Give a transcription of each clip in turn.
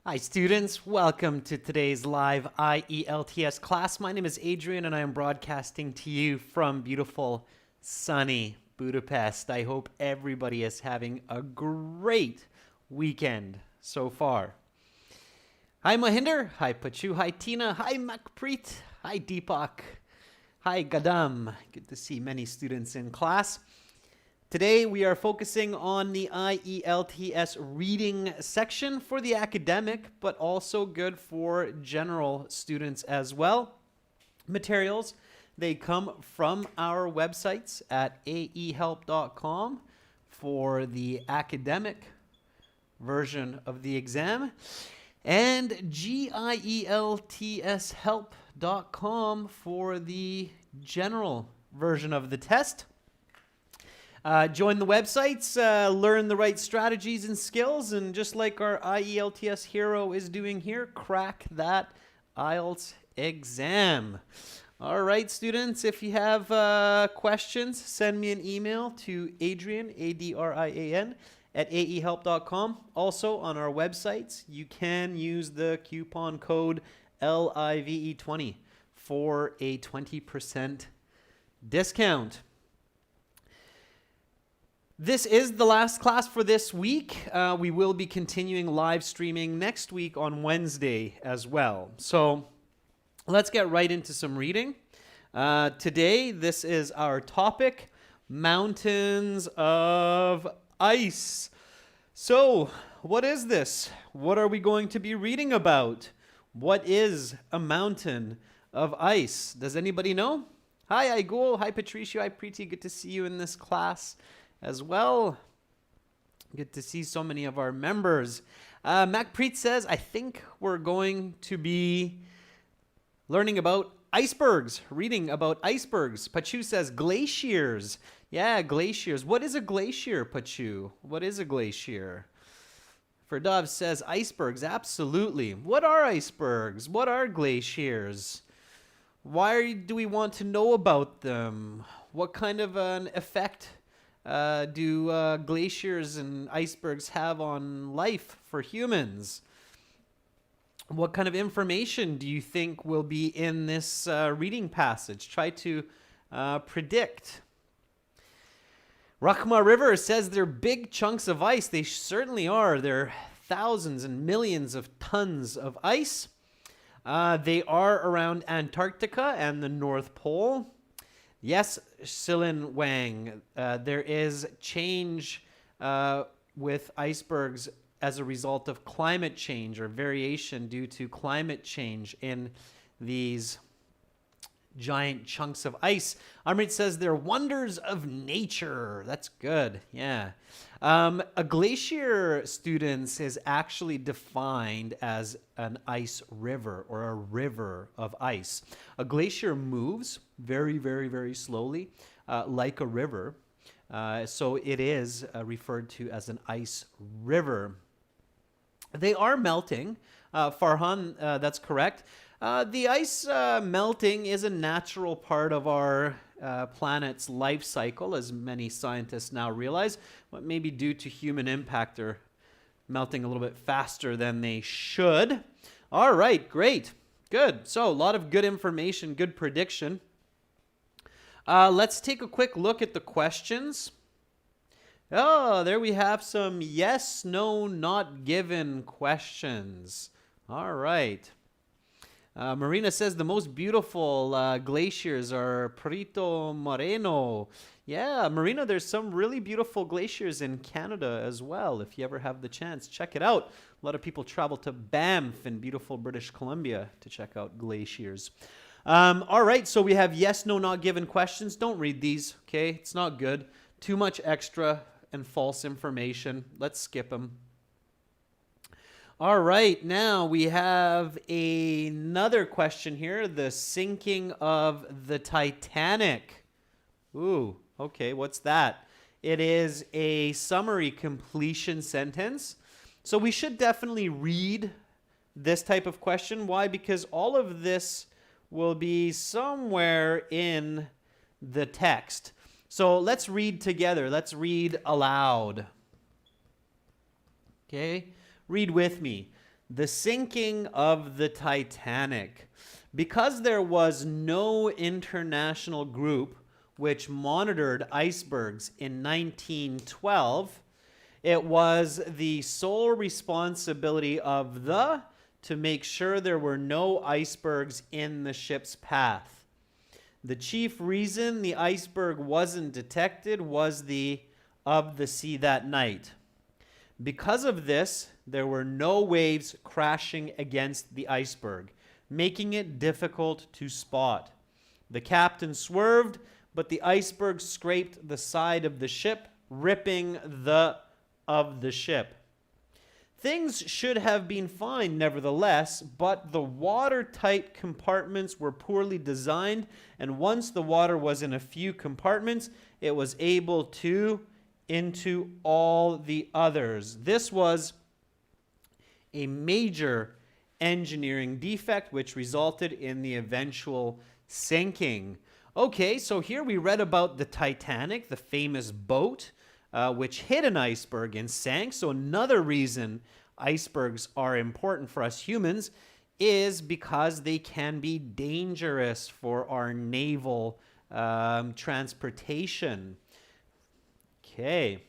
Hi students, welcome to today's live IELTS class. My name is Adrian and I am broadcasting to you from beautiful, sunny Budapest. I hope everybody is having a great weekend so far. Hi Mahinder, hi Pachu, hi Tina, hi Makpreet, hi Deepak, hi Gadam. Good to see many students in class. Today we are focusing on the IELTS reading section for the academic, but also good for general students as well. Materials, they come from our websites at aehelp.com for the academic version of the exam and gieltshelp.com for the general version of the test. Join the websites, learn the right strategies and skills, and just like our IELTS hero is doing here, crack that IELTS exam. All right, students, if you have questions, send me an email to Adrian, A-D-R-I-A-N, at aehelp.com. Also, on our websites, you can use the coupon code LIVE20 for a 20% discount. This is the last class for this week. We will be continuing live streaming next week on Wednesday as well. So let's get right into some reading. Today, this is our topic, mountains of ice. So what is this? What are we going to be reading about? What is a mountain of ice? Does anybody know? Hi, Igul. Hi, Patricio. Hi, Preeti. Good to see you in this class as well. Good to see so many of our members. Macpreet says, I think we're going to be learning about icebergs, reading about icebergs. Pachu says glaciers. Yeah, glaciers. What is a glacier, Pachu? What is a glacier? Ferdov says icebergs. Absolutely. What are icebergs? What are glaciers? Why do we want to know about them? What kind of an effect do glaciers and icebergs have on life for humans? What kind of information do you think will be in this reading passage? Try to predict. Rakhma River says they're big chunks of ice. They certainly are. They're thousands and millions of tons of ice. They are around Antarctica and the North Pole. Yes, Silin Wang, there is change with icebergs as a result of climate change or variation due to climate change in these giant chunks of ice. Amrit says they're wonders of nature. That's good. Yeah. A glacier, students, is actually defined as an ice river or a river of ice. A glacier moves very, very, very slowly like a river. So it is referred to as an ice river. They are melting. Farhan, that's correct. The ice melting is a natural part of our planet's life cycle, as many scientists now realize, but maybe due to human impact, they're melting a little bit faster than they should. All right, great, good. So a lot of good information, good prediction. Let's take a quick look at the questions. Oh, there we have some yes, no, not given questions. All right. Marina says the most beautiful glaciers are Perito Moreno. Yeah, Marina, there's some really beautiful glaciers in Canada as well. If you ever have the chance, check it out. A lot of people travel to Banff in beautiful British Columbia to check out glaciers. All right, so we have yes, no, not given questions. Don't read these, okay? It's not good. Too much extra and false information. Let's skip them. All right, now we have another question here. The sinking of the Titanic. Ooh, okay, what's that? It is a summary completion sentence. So we should definitely read this type of question. Why? Because all of this will be somewhere in the text. So let's read together. Let's read aloud. Okay? Read with me. The sinking of the Titanic. Because there was no international group which monitored icebergs in 1912, it was the sole responsibility of the to make sure there were no icebergs in the ship's path. The chief reason the iceberg wasn't detected was the of the sea that night. Because of this, there were no waves crashing against the iceberg, making it difficult to spot. The captain swerved, but the iceberg scraped the side of the ship, ripping the ship. Things should have been fine, nevertheless, but the watertight compartments were poorly designed, and once the water was in a few compartments, it was able to into all the others. This was a major engineering defect which resulted in the eventual sinking. Okay, so here we read about the Titanic, the famous boat, which hit an iceberg and sank. So another reason icebergs are important for us humans is because they can be dangerous for our naval transportation. Okay,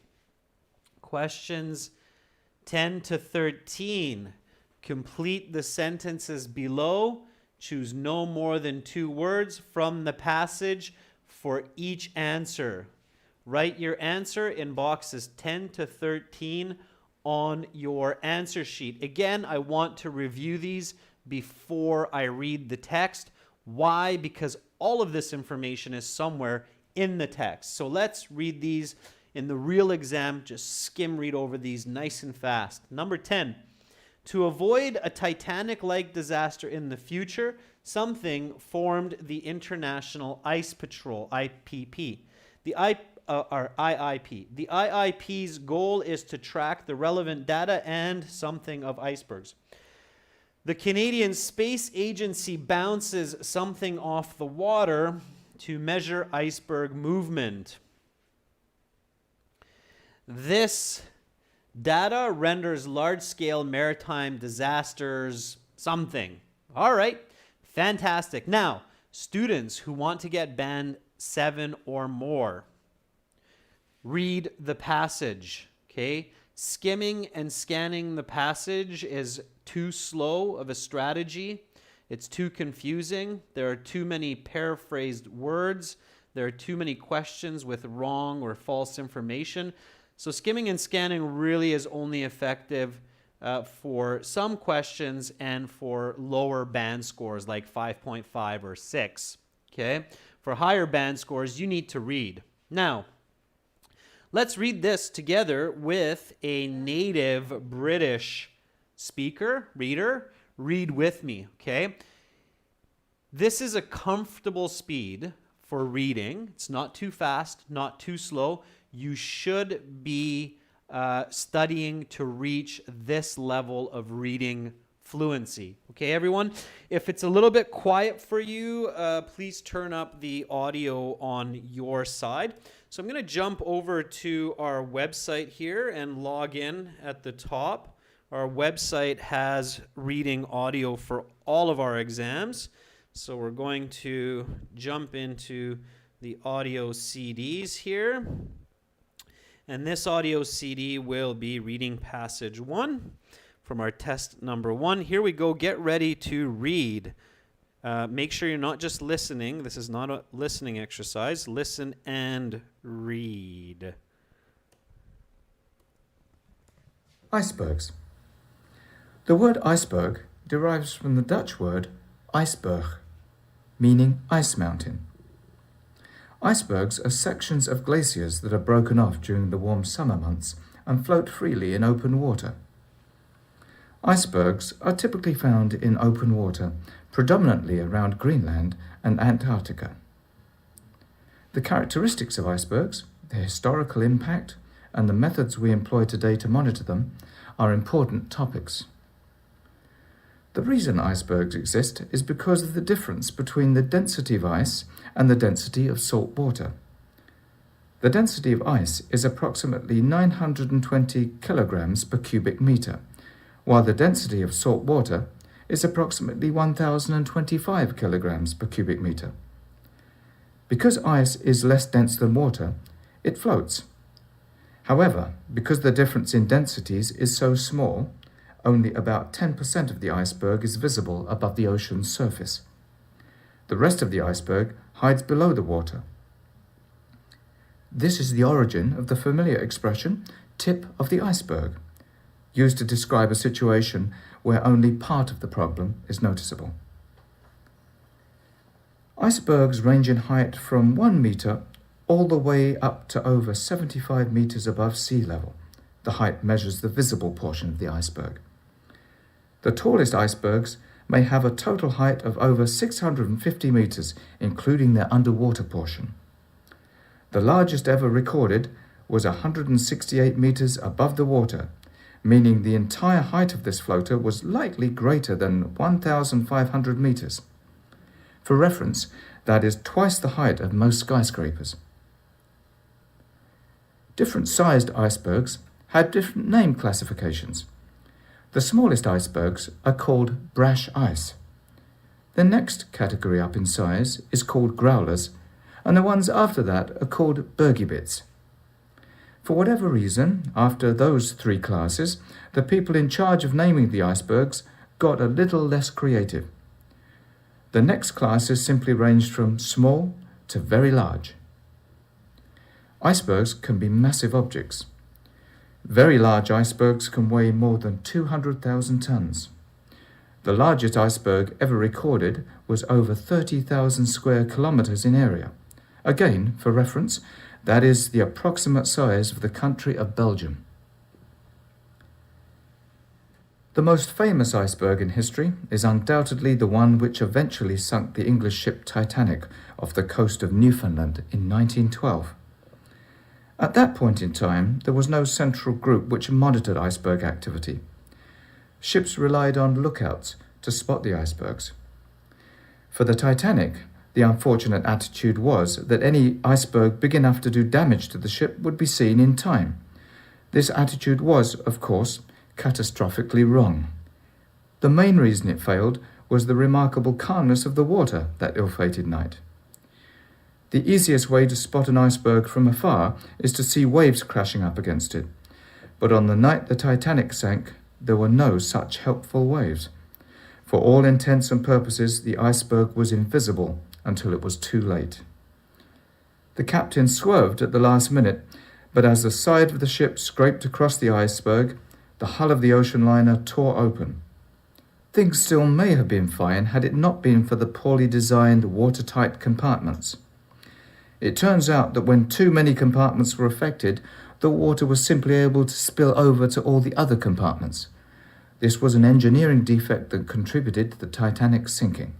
questions 10 to 13. Complete the sentences below. Choose no more than 2 words from the passage for each answer. Write your answer in boxes 10 to 13 on your answer sheet. Again, I want to review these before I read the text. Why? Because all of this information is somewhere in the text. So let's read these in the real exam. Just skim read over these nice and fast. Number 10. To avoid a Titanic-like disaster in the future, something formed the International Ice Patrol, IPP. The IIP. The IIP's goal is to track the relevant data and something of icebergs. The Canadian Space Agency bounces something off the water to measure iceberg movement. This data renders large-scale maritime disasters something. All right, fantastic. Now, students who want to get band 7 or more, read the passage, okay? Skimming and scanning the passage is too slow of a strategy. It's too confusing. There are too many paraphrased words. There are too many questions with wrong or false information. So skimming and scanning really is only effective for some questions and for lower band scores like 5.5 or 6, okay? For higher band scores, you need to read. Now, let's read this together with a native British speaker, reader. Read with me, okay? This is a comfortable speed for reading. It's not too fast, not too slow. You should be studying to reach this level of reading fluency. Okay, everyone? If it's a little bit quiet for you, please turn up the audio on your side. So I'm going to jump over to our website here and log in at the top. Our website has reading audio for all of our exams. So we're going to jump into the audio CDs here. And this audio CD will be reading passage 1 from our test number 1. Here we go. Get ready to read. Make sure you're not just listening. This is not a listening exercise. Listen and read. Icebergs. The word iceberg derives from the Dutch word Iceberg, meaning ice mountain. Icebergs are sections of glaciers that are broken off during the warm summer months and float freely in open water. Icebergs are typically found in open water, predominantly around Greenland and Antarctica. The characteristics of icebergs, their historical impact, and the methods we employ today to monitor them are important topics. The reason icebergs exist is because of the difference between the density of ice and the density of salt water. The density of ice is approximately 920 kilograms per cubic meter, while the density of salt water is approximately 1,025 kilograms per cubic meter. Because ice is less dense than water, it floats. However, because the difference in densities is so small, only about 10% of the iceberg is visible above the ocean's surface. The rest of the iceberg hides below the water. This is the origin of the familiar expression, tip of the iceberg, used to describe a situation where only part of the problem is noticeable. Icebergs range in height from 1 meter all the way up to over 75 meters above sea level. The height measures the visible portion of the iceberg. The tallest icebergs may have a total height of over 650 meters, including their underwater portion. The largest ever recorded was 168 meters above the water, meaning the entire height of this floater was likely greater than 1,500 meters. For reference, that is twice the height of most skyscrapers. Different sized icebergs had different name classifications. The smallest icebergs are called brash ice. The next category up in size is called growlers, and the ones after that are called bergibits. For whatever reason, after those three classes, the people in charge of naming the icebergs got a little less creative. The next classes simply ranged from small to very large. Icebergs can be massive objects. Very large icebergs can weigh more than 200,000 tons. The largest iceberg ever recorded was over 30,000 square kilometers in area. Again, for reference, that is the approximate size of the country of Belgium. The most famous iceberg in history is undoubtedly the one which eventually sunk the English ship Titanic off the coast of Newfoundland in 1912. At that point in time, there was no central group which monitored iceberg activity. Ships relied on lookouts to spot the icebergs. For the Titanic, the unfortunate attitude was that any iceberg big enough to do damage to the ship would be seen in time. This attitude was, of course, catastrophically wrong. The main reason it failed was the remarkable calmness of the water that ill-fated night. The easiest way to spot an iceberg from afar is to see waves crashing up against it. But on the night the Titanic sank, there were no such helpful waves. For all intents and purposes, the iceberg was invisible until it was too late. The captain swerved at the last minute, but as the side of the ship scraped across the iceberg, the hull of the ocean liner tore open. Things still may have been fine had it not been for the poorly designed watertight compartments. It turns out that when too many compartments were affected, the water was simply able to spill over to all the other compartments. This was an engineering defect that contributed to the Titanic's sinking.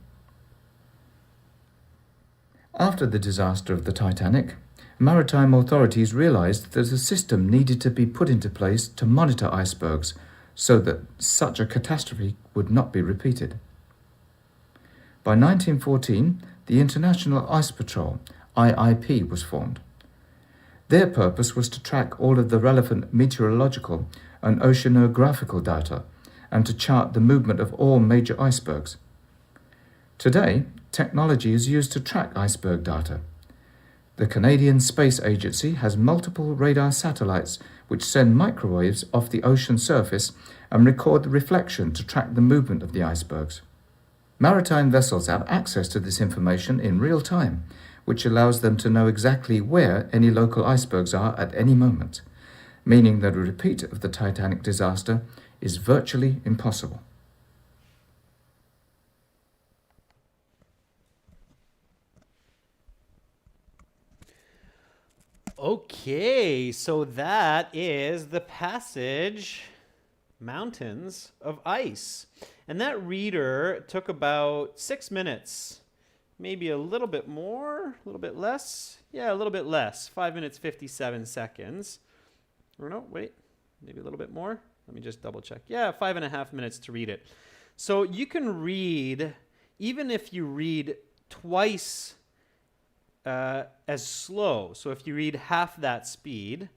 After the disaster of the Titanic, maritime authorities realized that a system needed to be put into place to monitor icebergs so that such a catastrophe would not be repeated. By 1914, the International Ice Patrol, IIP, was formed. Their purpose was to track all of the relevant meteorological and oceanographical data and to chart the movement of all major icebergs. Today, technology is used to track iceberg data. The Canadian Space Agency has multiple radar satellites which send microwaves off the ocean surface and record the reflection to track the movement of the icebergs. Maritime vessels have access to this information in real time, which allows them to know exactly where any local icebergs are at any moment, meaning that a repeat of the Titanic disaster is virtually impossible. Okay, so that is the passage Mountains of Ice. And that reader took about 6 minutes, maybe a little bit more, a little bit less. Yeah, a little bit less, 5 minutes, 57 seconds. Or no, wait, maybe a little bit more. Let me just double check. Yeah, 5.5 minutes to read it. So you can read, even if you read twice as slow. So if you read half that speed,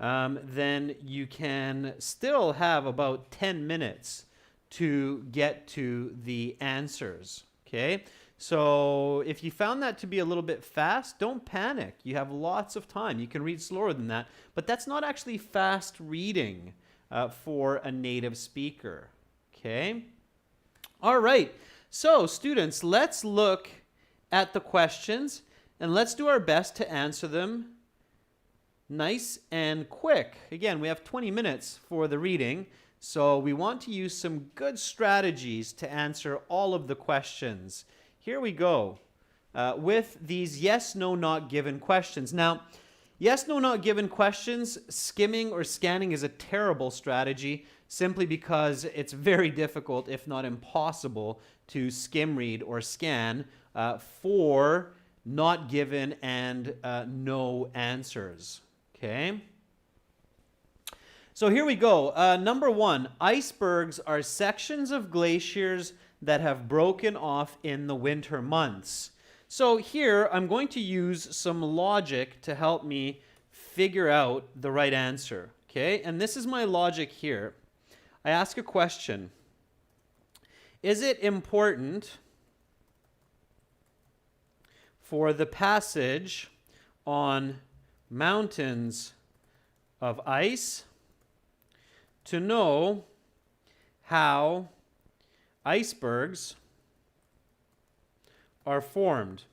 then you can still have about 10 minutes to get to the answers, okay? So if you found that to be a little bit fast, don't panic. You have lots of time. You can read slower than that, but that's not actually fast reading for a native speaker, okay? All right, so students, let's look at the questions and let's do our best to answer them nice and quick. Again, we have 20 minutes for the reading, so we want to use some good strategies to answer all of the questions. Here we go with these yes, no, not given questions. Now, yes, no, not given questions, skimming or scanning is a terrible strategy simply because it's very difficult, if not impossible, to skim read or scan for not given and no answers. Okay. So here we go. Number one, icebergs are sections of glaciers that have broken off in the winter months. So here I'm going to use some logic to help me figure out the right answer. Okay, and this is my logic here. I ask a question. Is it important for the passage on mountains of ice to know how icebergs are formed?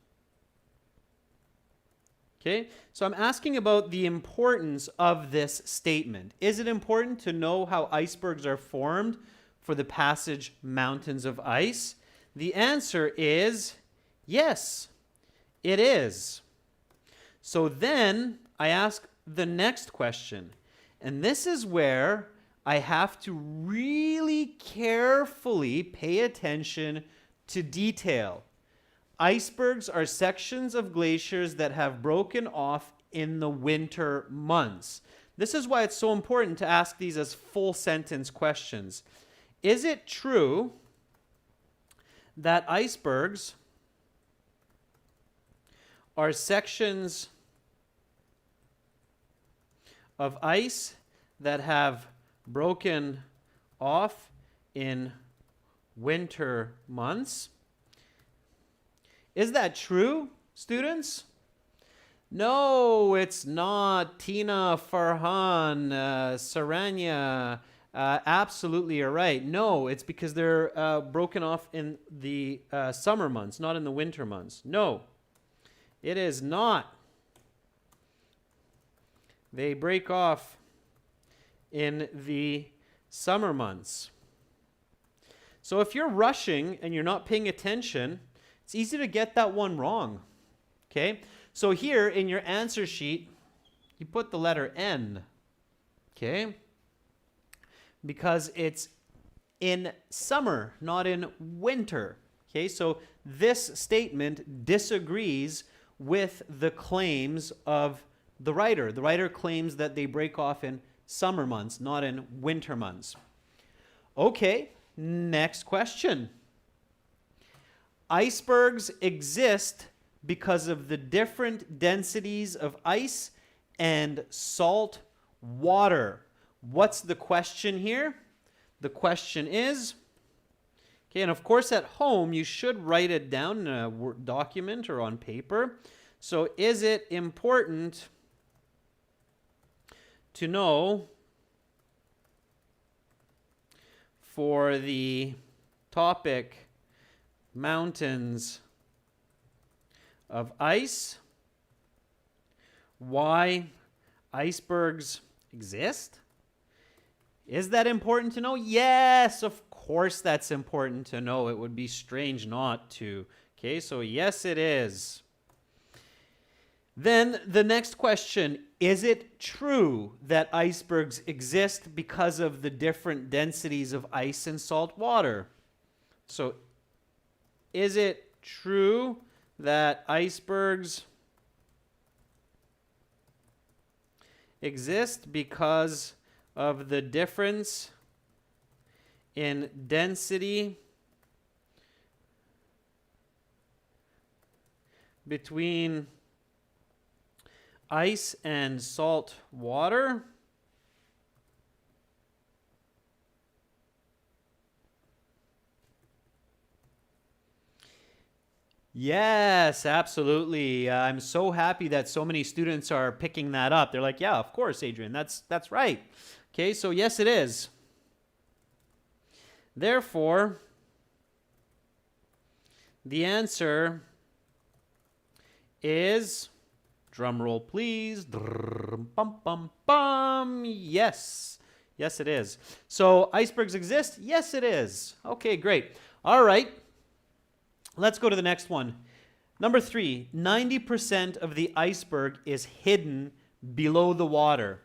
Okay, so I'm asking about the importance of this statement. Is it important to know how icebergs are formed for the passage mountains of ice? The answer is yes, it is. So then I ask the next question, and this is where I have to really carefully pay attention to detail. Icebergs are sections of glaciers that have broken off in the winter months. This is why it's so important to ask these as full sentence questions. Is it true that icebergs are sections of ice that have broken off in winter months? Is that true, students? No, it's not. Tina, Farhan, Saranya, absolutely you're right. No, it's because they're broken off in the summer months, not in the winter months. No, it is not. They break off in the summer months. So if you're rushing and you're not paying attention, it's easy to get that one wrong. Okay? So here in your answer sheet, you put the letter N. Okay? Because it's in summer, not in winter. Okay? So this statement disagrees with the claims of the writer. The writer claims that they break off in summer months, not in winter months. Okay, next question. Icebergs exist because of the different densities of ice and salt water. What's the question here? The question is, okay, and of course at home you should write it down in a Word document or on paper. So is it important to know for the topic mountains of ice why icebergs exist? Is that important to know? Yes, of course that's important to know. It would be strange not to. Okay, so yes, it is. Then the next question, is it true that icebergs exist because of the different densities of ice and salt water? So is it true that icebergs exist because of the difference in density between ice and salt water? Yes, absolutely. I'm so happy that so many students are picking that up. They're like, yeah, of course, Adrian, that's right. Okay, so yes, it is. Therefore, the answer is, drum roll please, bum bum bum, yes. Yes, it is. So icebergs exist? Yes, it is. Okay, great. All right. Let's go to the next one. Number 3, 90% of the iceberg is hidden below the water.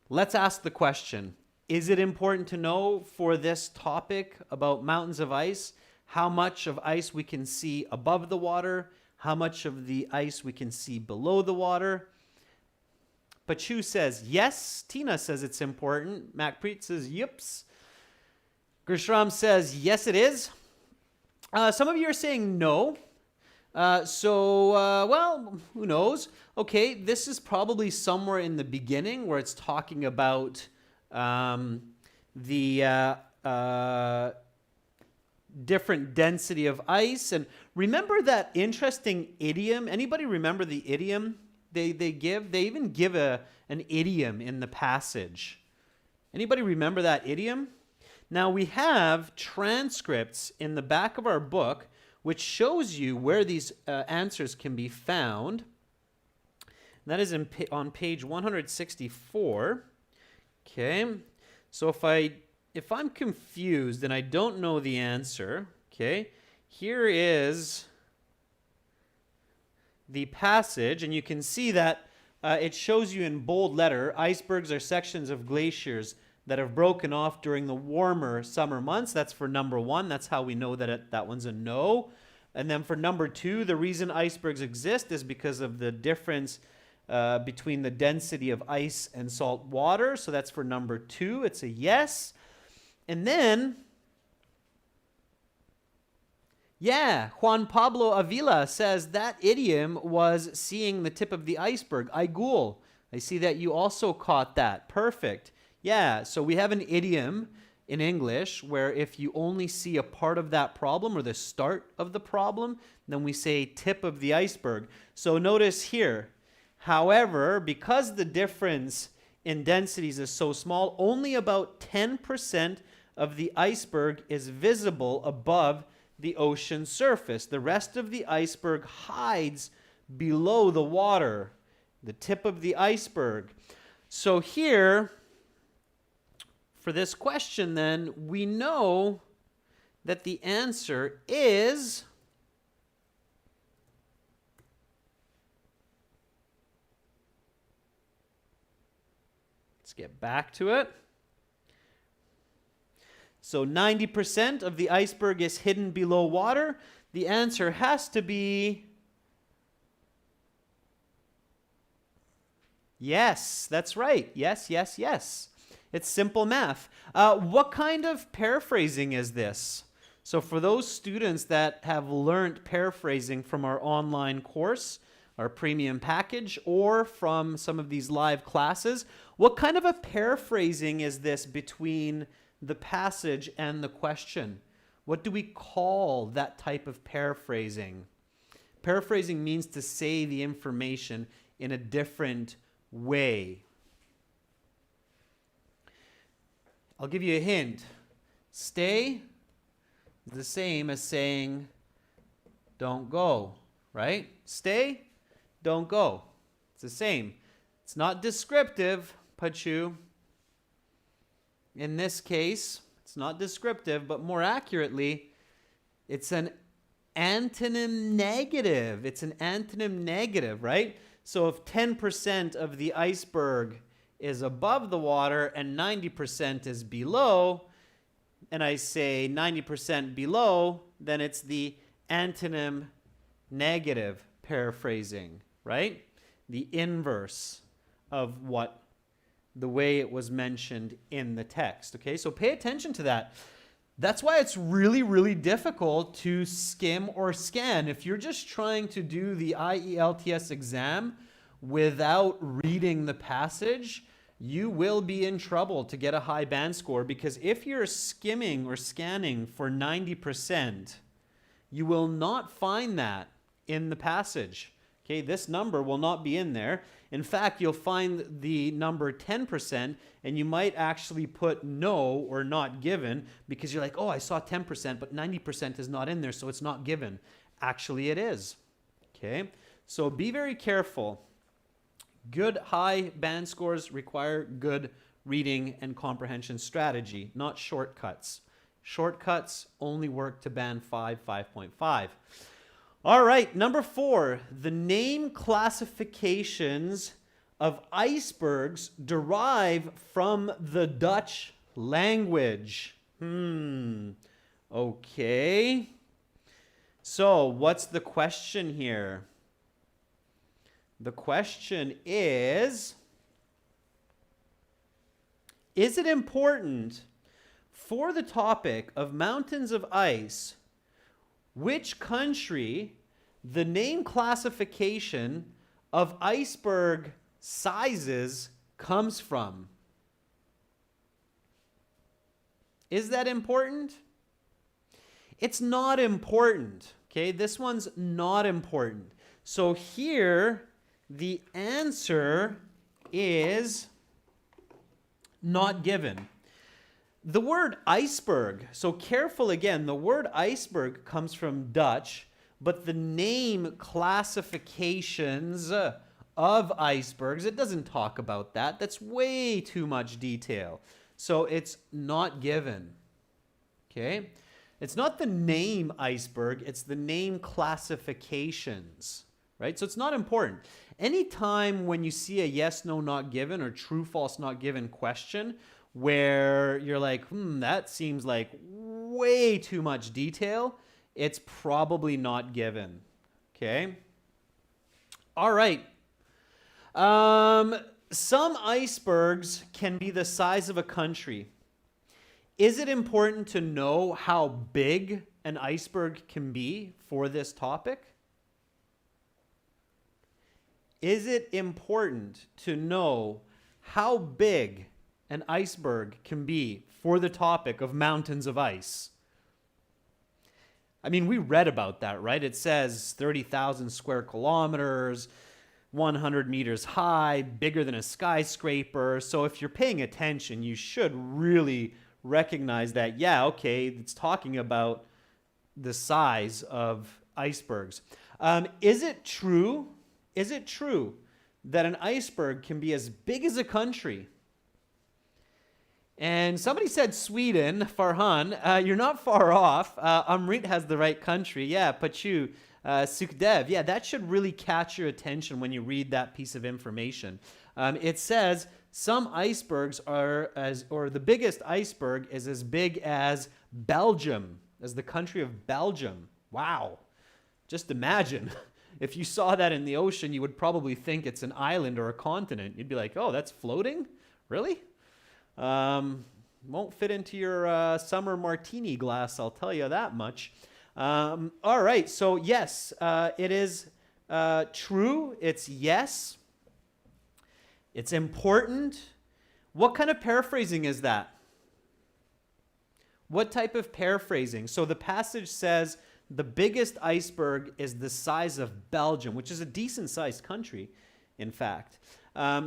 Let's ask the question. Is it important to know for this topic about mountains of ice how much of ice we can see above the water, how much of the ice we can see below the water? Pachu says yes. Tina says it's important. Macpreet says yips. Gershram says yes, it is. Some of you are saying no. Well, who knows? Okay, this is probably somewhere in the beginning where it's talking about the different density of ice. And remember that interesting idiom? Anybody remember the idiom they give? They even give an idiom in the passage. Anybody remember that idiom? Now, we have transcripts in the back of our book which shows you where these answers can be found. That is on page 164. Okay, so if I'm confused and I don't know the answer, okay, here is the passage, and you can see that it shows you in bold letter, icebergs are sections of glaciers that have broken off during the warmer summer months. That's for number 1. That's how we know that that one's a no. And then for number 2, the reason icebergs exist is because of the difference between the density of ice and salt water. So that's for number 2. It's a yes. And then, yeah, Juan Pablo Avila says that idiom was seeing the tip of the iceberg. Aigul. I see that you also caught that. Perfect. Yeah, so we have an idiom in English where if you only see a part of that problem or the start of the problem, then we say tip of the iceberg. So notice here, however, because the difference in densities is so small, only about 10% of the iceberg is visible above the ocean surface. The rest of the iceberg hides below the water, the tip of the iceberg. So here, for this question, then, we know that the answer is let's get back to it. So 90% of the iceberg is hidden below water. The answer has to be yes. That's right. Yes, yes, yes. It's simple math. What kind of paraphrasing is this? So for those students that have learned paraphrasing from our online course, our premium package, or from some of these live classes, what kind of a paraphrasing is this between the passage and the question? What do we call that type of paraphrasing? Paraphrasing means to say the information in a different way. I'll give you a hint. Stay is the same as saying don't go, right? Stay, don't go. It's the same. It's not descriptive, Pachu. In this case, it's not descriptive, but more accurately, it's an antonym negative. It's an antonym negative, right? So if 10% of the iceberg is above the water and 90% is below, and I say 90% below, then it's the antonym negative paraphrasing, right? The inverse of what the way it was mentioned in the text. Okay, so pay attention to that. That's why it's really, really difficult to skim or scan. If you're just trying to do the IELTS exam without reading the passage, you will be in trouble to get a high band score, because if you're skimming or scanning for 90%, you will not find that in the passage. Okay, this number will not be in there. In fact, you'll find the number 10%, and you might actually put no or not given because you're like, oh, I saw 10%, but 90% is not in there, so it's not given. Actually, it is. Okay, so be very careful. Good high band scores require good reading and comprehension strategy, not shortcuts. Shortcuts only work to band 5, 5.5. All right, number 4, the name classifications of icebergs derive from the Dutch language. Okay. So, what's the question here? The question is it important for the topic of mountains of ice which country the name classification of iceberg sizes comes from? Is that important? It's not important. Okay, this one's not important. So here, the answer is not given. The word iceberg, so careful again, the word iceberg comes from Dutch, but the name classifications of icebergs, it doesn't talk about that. That's way too much detail. So it's not given. Okay? It's not the name iceberg, it's the name classifications. Right? So it's not important. Anytime when you see a yes, no, not given or true, false, not given question where you're like, that seems like way too much detail, it's probably not given. Okay? All right. Some icebergs can be the size of a country. Is it important to know how big an iceberg can be for this topic? Is it important to know how big an iceberg can be for the topic of mountains of ice? I mean, we read about that, right? It says 30,000 square kilometers, 100 meters high, bigger than a skyscraper. So if you're paying attention, you should really recognize that, yeah, okay, it's talking about the size of icebergs. Is it true? Is it true that an iceberg can be as big as a country? And somebody said Sweden, Farhan. You're not far off. Amrit has the right country. Yeah, Pachu, Sukhdev. Yeah, that should really catch your attention when you read that piece of information. It says some icebergs or the biggest iceberg is as big as Belgium, as the country of Belgium. Wow. Just imagine. If you saw that in the ocean, you would probably think it's an island or a continent. You'd be like, oh, that's floating? Really? Won't fit into your summer martini glass, I'll tell you that much. All right, so yes, it is true. It's yes. It's important. What kind of paraphrasing is that? What type of paraphrasing? So the passage says the biggest iceberg is the size of Belgium, which is a decent-sized country, in fact.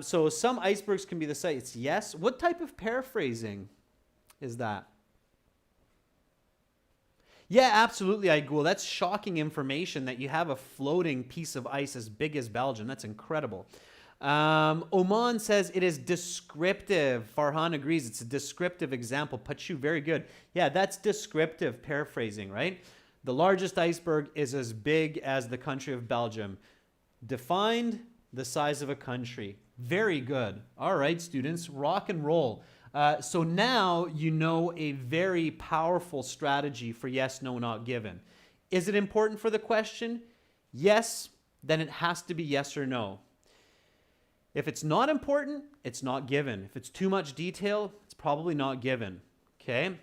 So some icebergs can be the size. It's yes. What type of paraphrasing is that? Yeah, absolutely, Aigul. That's shocking information that you have a floating piece of ice as big as Belgium. That's incredible. Oman says it is descriptive. Farhan agrees. It's a descriptive example. Pachu, very good. Yeah, that's descriptive paraphrasing, right? The largest iceberg is as big as the country of Belgium. Defined the size of a country. Very good. All right, students, rock and roll. So now you know a very powerful strategy for yes, no, not given. Is it important for the question? Yes, then it has to be yes or no. If it's not important, it's not given. If it's too much detail, it's probably not given. Okay?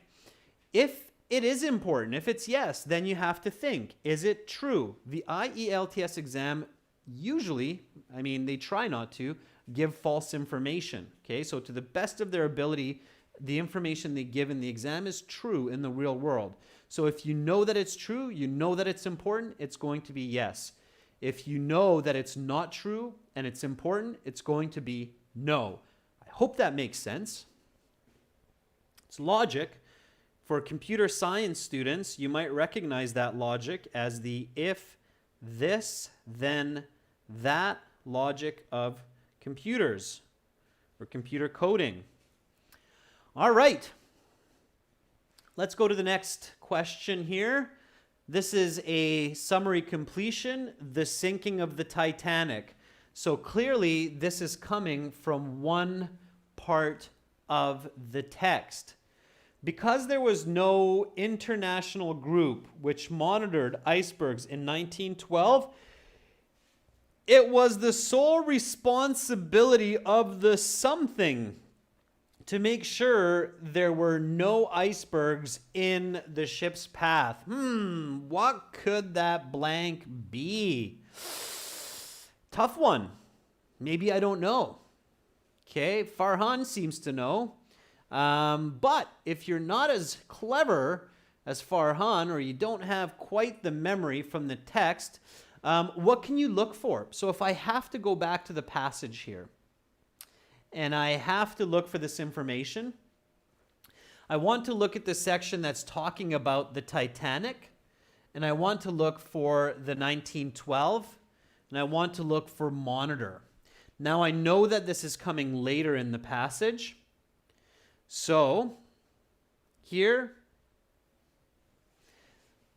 If it is important, if it's yes, then you have to think, is it true? The IELTS exam usually, they try not to, give false information. Okay, so to the best of their ability, the information they give in the exam is true in the real world. So if you know that it's true, you know that it's important, it's going to be yes. If you know that it's not true and it's important, it's going to be no. I hope that makes sense. It's logic. For computer science students, you might recognize that logic as the if this, then that logic of computers or computer coding. All right. Let's go to the next question here. This is a summary completion, the sinking of the Titanic. So clearly, this is coming from one part of the text. Because there was no international group which monitored icebergs in 1912, it was the sole responsibility of the something to make sure there were no icebergs in the ship's path. What could that blank be? Tough one. Maybe I don't know. Okay, Farhan seems to know. But if you're not as clever as Farhan, or you don't have quite the memory from the text, what can you look for? So if I have to go back to the passage here, and I have to look for this information, I want to look at the section that's talking about the Titanic, and I want to look for the 1912, and I want to look for monitor. Now I know that this is coming later in the passage. So, here,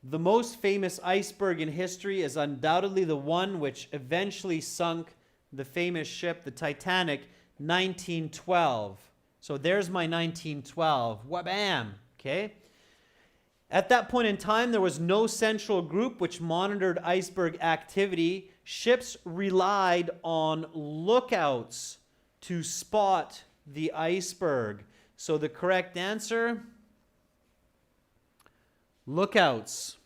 the most famous iceberg in history is undoubtedly the one which eventually sunk the famous ship, the Titanic, 1912. So there's my 1912. Wabam! Okay. At that point in time, there was no central group which monitored iceberg activity. Ships relied on lookouts to spot the iceberg. So the correct answer, lookouts.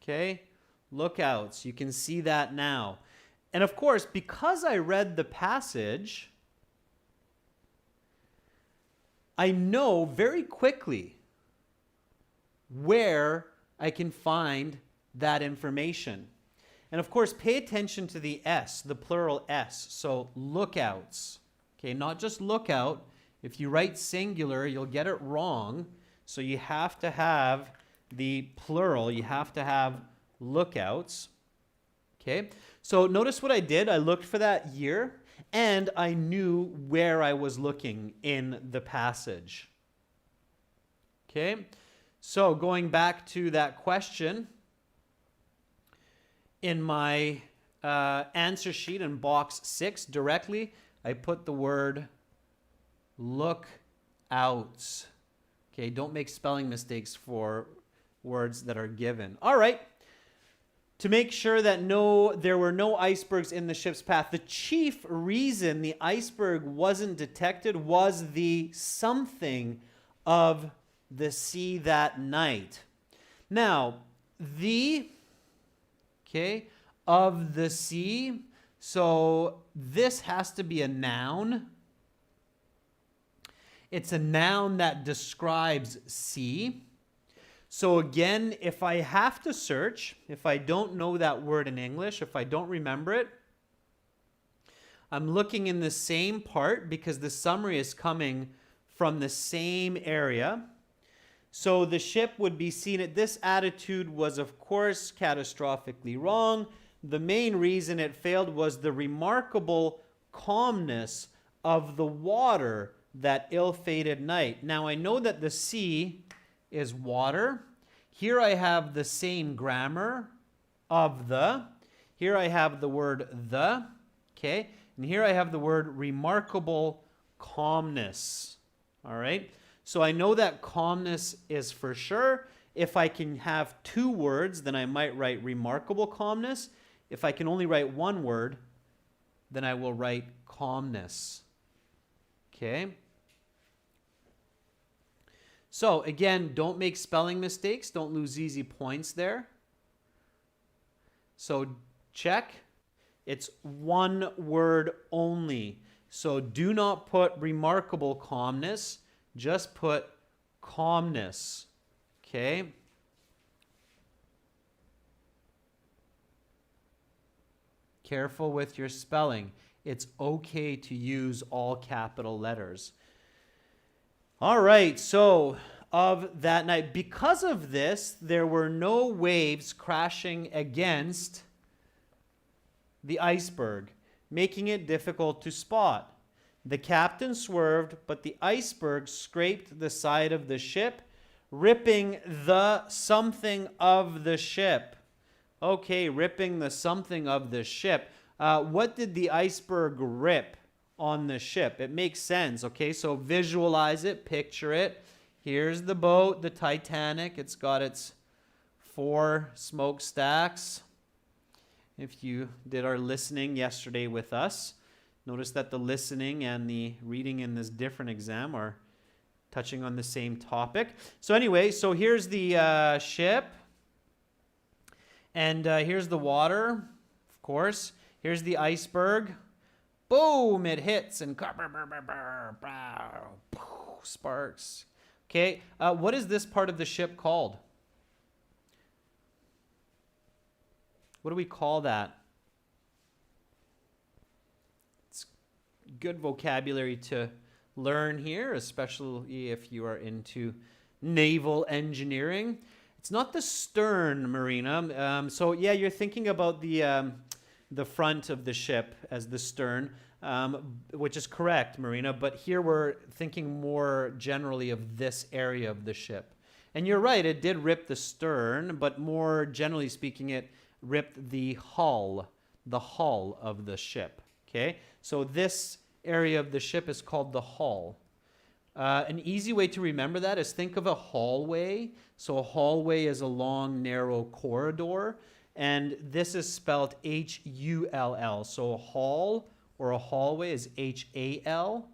Okay, lookouts. You can see that now. And of course, because I read the passage, I know very quickly where I can find that information. And of course, pay attention to the S, the plural S. So lookouts. Okay, not just lookout. If you write singular, you'll get it wrong. So you have to have the plural. You have to have lookouts. Okay, so notice what I did. I looked for that year, and I knew where I was looking in the passage. Okay, so going back to that question, in my answer sheet in box 6 directly, I put the word lookouts. Okay, don't make spelling mistakes for words that are given. All right. To make sure that there were no icebergs in the ship's path, the chief reason the iceberg wasn't detected was the something of the sea that night. Now, of the sea, so this has to be a noun. It's a noun that describes sea. So again, if I have to search, if I don't know that word in English, if I don't remember it, I'm looking in the same part because the summary is coming from the same area. So the ship would be seen at this attitude was, of course, catastrophically wrong. The main reason it failed was the remarkable calmness of the water that ill-fated night. Now, I know that the sea is water. Here I have the same grammar of the. Here I have the word the. Okay? And here I have the word remarkable calmness. All right? So I know that calmness is for sure. If I can have two words, then I might write remarkable calmness. If I can only write one word, then I will write calmness. Okay? So again, don't make spelling mistakes. Don't lose easy points there. So check. It's one word only. So do not put remarkable calmness. Just put calmness. Okay? Careful with your spelling. It's okay to use all capital letters. All right, so of that night, because of this, there were no waves crashing against the iceberg, making it difficult to spot. The captain swerved, but the iceberg scraped the side of the ship, ripping the something of the ship. Okay, ripping the something of the ship. What did the iceberg rip on the ship? It makes sense, okay? So visualize it, picture it. Here's the boat, the Titanic. It's got its 4 smokestacks. If you did our listening yesterday with us, notice that the listening and the reading in this different exam are touching on the same topic. So anyway, so here's the ship. And here's the water, of course. Here's the iceberg. Boom, it hits and sparks. Okay, what is this part of the ship called? What do we call that? It's good vocabulary to learn here, especially if you are into naval engineering. It's not the stern, Marina. So yeah, you're thinking about the front of the ship as the stern, which is correct, Marina. But here we're thinking more generally of this area of the ship. And you're right, it did rip the stern, but more generally speaking, it ripped the hull of the ship. Okay, so this area of the ship is called the hull. An easy way to remember that is think of a hallway. So a hallway is a long, narrow corridor, and this is spelled H-U-L-L. So a hall or a hallway is H-A-L-L,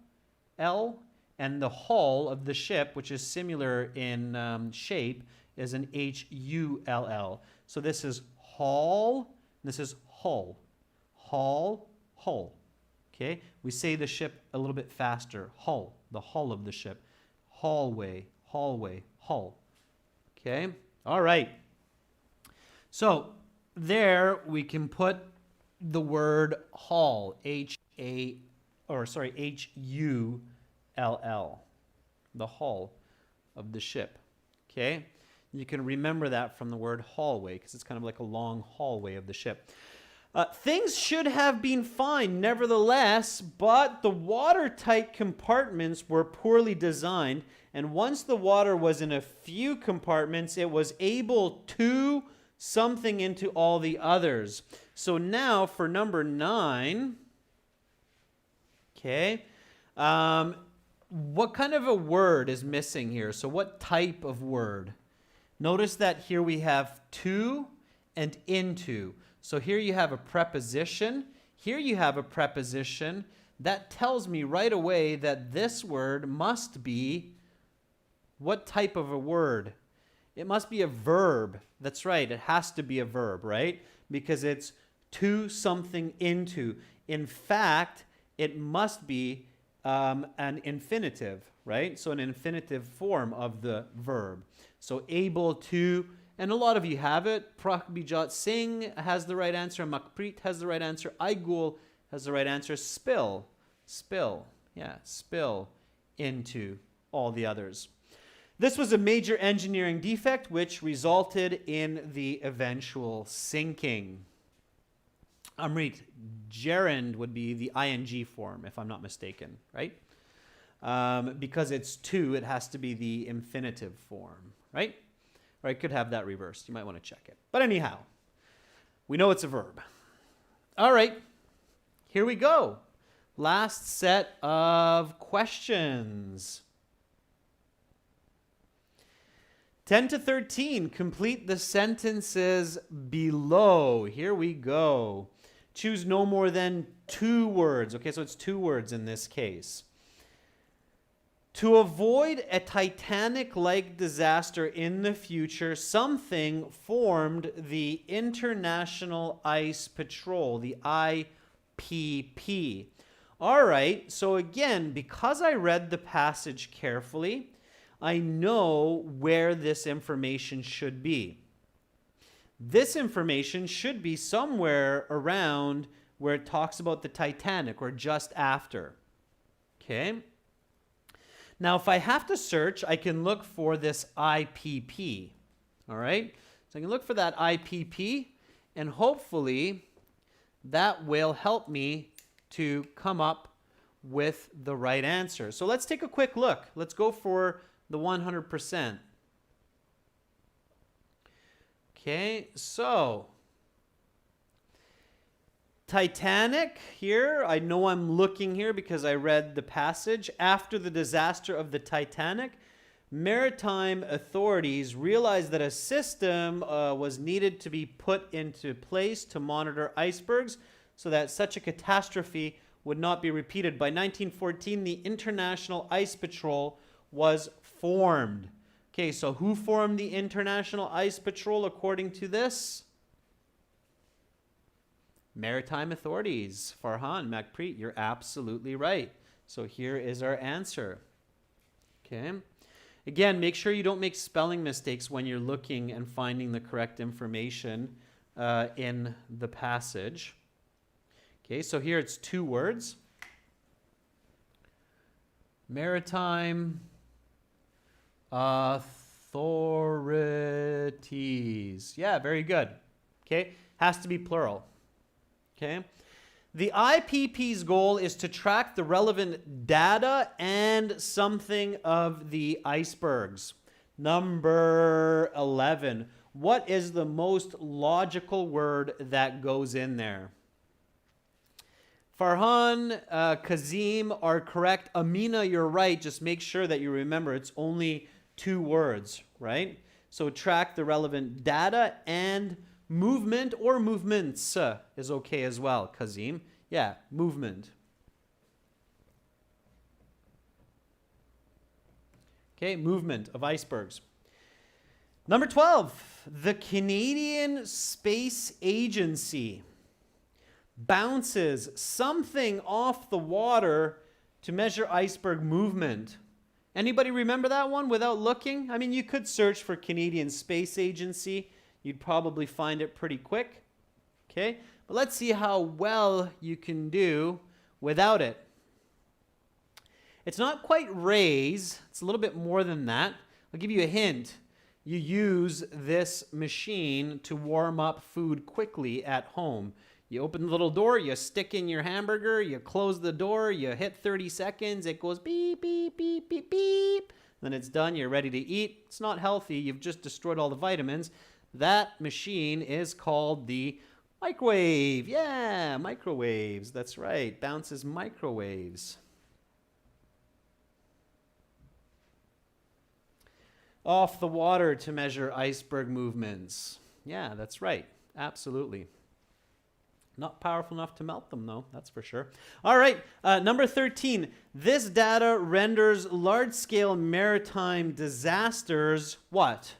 and the hull of the ship, which is similar in shape, is an H-U-L-L. So this is hall, this is hull. Hull, hull. Okay, we say the ship a little bit faster. Hull, the hull of the ship. Hallway, hallway, hull. Okay, all right. So there we can put the word hull, H-U-L-L, the hull of the ship. Okay, you can remember that from the word hallway because it's kind of like a long hallway of the ship. Things should have been fine, nevertheless, but the watertight compartments were poorly designed, and once the water was in a few compartments, it was able to something into all the others. So now for number 9, okay, what kind of a word is missing here? So what type of word? Notice that here we have to and into. So here you have a preposition. Here you have a preposition. That tells me right away that this word must be what type of a word? It must be a verb. That's right. It has to be a verb, right? Because it's to something into. In fact, it must be an infinitive, right? So an infinitive form of the verb. So able to. And a lot of you have it. Prakbijat Singh has the right answer. Makpreet has the right answer. Aigul has the right answer. Spill. Spill. Yeah, spill into all the others. This was a major engineering defect which resulted in the eventual sinking. Amrit, gerund would be the ing form, if I'm not mistaken, right? Because it's to, it has to be the infinitive form, right? Or I could have that reversed. You might want to check it. But anyhow, we know it's a verb. All right, here we go. Last set of questions. 10 to 13, complete the sentences below. Here we go. Choose no more than 2 words. Okay, so it's 2 words in this case. To avoid a Titanic-like disaster in the future, something formed the International Ice Patrol, the IPP. All right, so again, because I read the passage carefully, I know where this information should be. This information should be somewhere around where it talks about the Titanic, or just after. Okay? Now, if I have to search, I can look for this IPP. All right? So I can look for that IPP, and hopefully that will help me to come up with the right answer. So let's take a quick look. Let's go for the 100%. Okay, so Titanic here, I know I'm looking here because I read the passage. After the disaster of the Titanic, maritime authorities realized that a system was needed to be put into place to monitor icebergs so that such a catastrophe would not be repeated. By 1914, the International Ice Patrol was formed. Okay, so who formed the International Ice Patrol according to this? Maritime authorities. Farhan, Makpreet, you're absolutely right. So here is our answer. Okay. Again, make sure you don't make spelling mistakes when you're looking and finding the correct information in the passage. Okay, so here it's 2 words. Maritime authorities. Yeah, very good. Okay, has to be plural. Okay. The IPP's goal is to track the relevant data and something of the icebergs. Number 11. What is the most logical word that goes in there? Farhan, Kazim are correct. Amina, you're right. Just make sure that you remember it's only 2 words, right? So track the relevant data, and movement or movements is okay as well, Kazim. Yeah, movement. Okay, movement of icebergs. Number 12, the Canadian Space Agency bounces something off the water to measure iceberg movement. Anybody remember that one without looking? I mean, you could search for Canadian Space Agency. You'd probably find it pretty quick. Okay, but let's see how well you can do without it. It's not quite raise. It's a little bit more than that. I'll give you a hint. You use this machine to warm up food quickly at home. You open the little door, you stick in your hamburger, you close the door, you hit 30 seconds, it goes beep, beep, beep, beep, beep. Then it's done, you're ready to eat. It's not healthy, you've just destroyed all the vitamins. That machine is called the microwave. Yeah, microwaves, that's right, bounces microwaves. Off the water to measure iceberg movements. Yeah, that's right, absolutely. Not powerful enough to melt them, though, that's for sure. All right, number 13. This data renders large-scale maritime disasters what?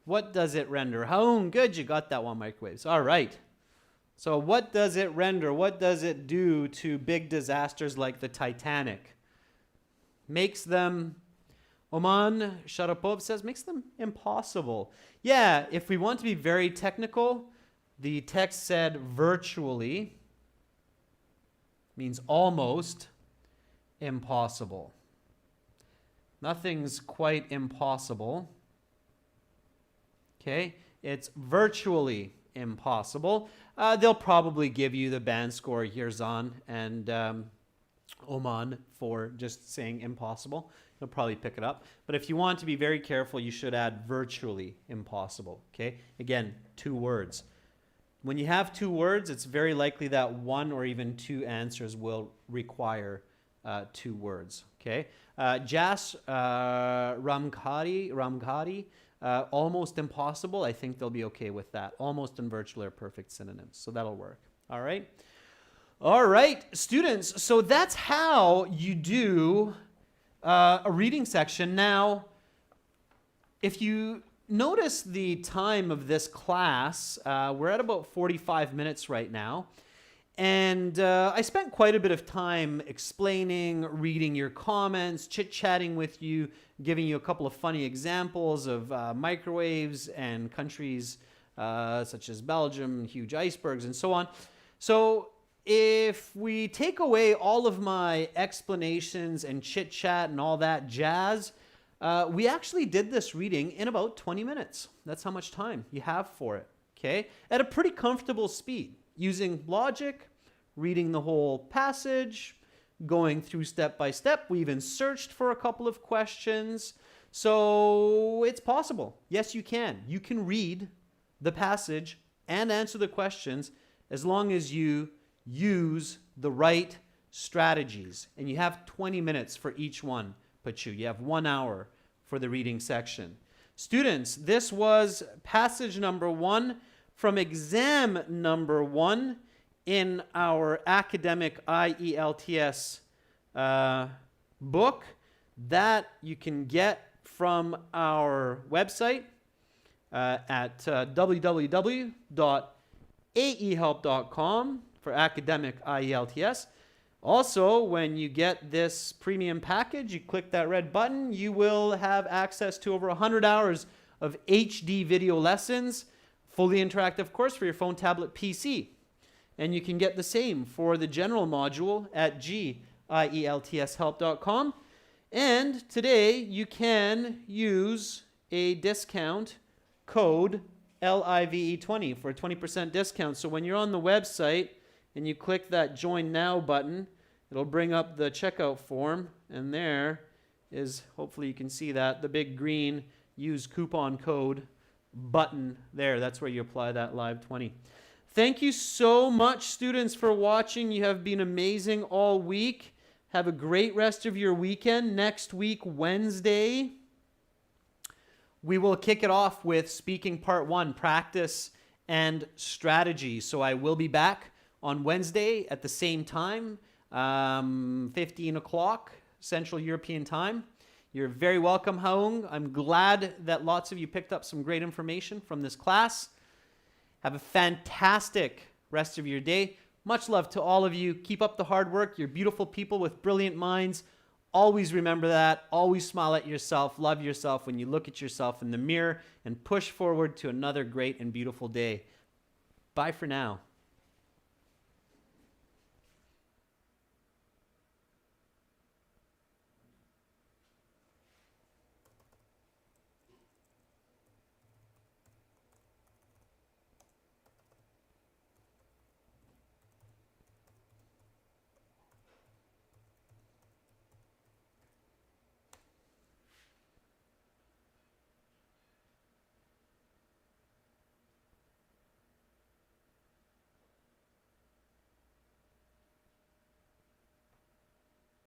What does it render? Oh, good, you got that one, microwaves. All right. So what does it render? What does it do to big disasters like the Titanic? Makes them, Oman Sharapov says, makes them impossible. Yeah, if we want to be very technical, the text said virtually, means almost impossible. Nothing's quite impossible. Okay, it's virtually impossible. They'll probably give you the band score Yerzan and Oman for just saying impossible. They'll probably pick it up. But if you want to be very careful, you should add virtually impossible. Okay, again, 2 words. When you have 2 words, it's very likely that 1 or even 2 answers will require 2 words. Okay, Jas Ramkhari, almost impossible. I think they'll be okay with that. Almost and virtually are perfect synonyms, so that'll work. All right. All right, students. So that's how you do a reading section. Now, if you notice the time of this class, we're at about 45 minutes right now. And I spent quite a bit of time explaining, reading your comments, chit-chatting with you, giving you a couple of funny examples of microwaves and countries such as Belgium, huge icebergs, and so on. So if we take away all of my explanations and chit chat and all that jazz, we actually did this reading in about 20 minutes. That's how much time you have for it, okay? At a pretty comfortable speed, using logic, reading the whole passage, going through step by step. We even searched for a couple of questions. So it's possible. Yes, you can. You can read the passage and answer the questions as long as you use the right strategies. And you have 20 minutes for each one, Pachu. You have 1 hour for the reading section. Students, this was passage number 1 from exam number 1 in our academic IELTS book that you can get from our website at www.aehelp.com for academic IELTS. Also, when you get this premium package, you click that red button, you will have access to over 100 hours of HD video lessons, fully interactive course for your phone, tablet, PC. And you can get the same for the general module at ieltshelp.com. And today you can use a discount code LIVE20 for a 20% discount. So when you're on the website and you click that Join Now button, it'll bring up the checkout form. And there is, hopefully you can see that, the big green Use Coupon Code button there. That's where you apply that LIVE20. Thank you so much, students, for watching. You have been amazing all week. Have a great rest of your weekend. Next week, Wednesday, we will kick it off with speaking part 1, practice and strategy. So I will be back on Wednesday at the same time, 15 o'clock Central European time. You're very welcome, Haung. I'm glad that lots of you picked up some great information from this class. Have a fantastic rest of your day. Much love to all of you. Keep up the hard work. You're beautiful people with brilliant minds. Always remember that. Always smile at yourself. Love yourself when you look at yourself in the mirror, and push forward to another great and beautiful day. Bye for now.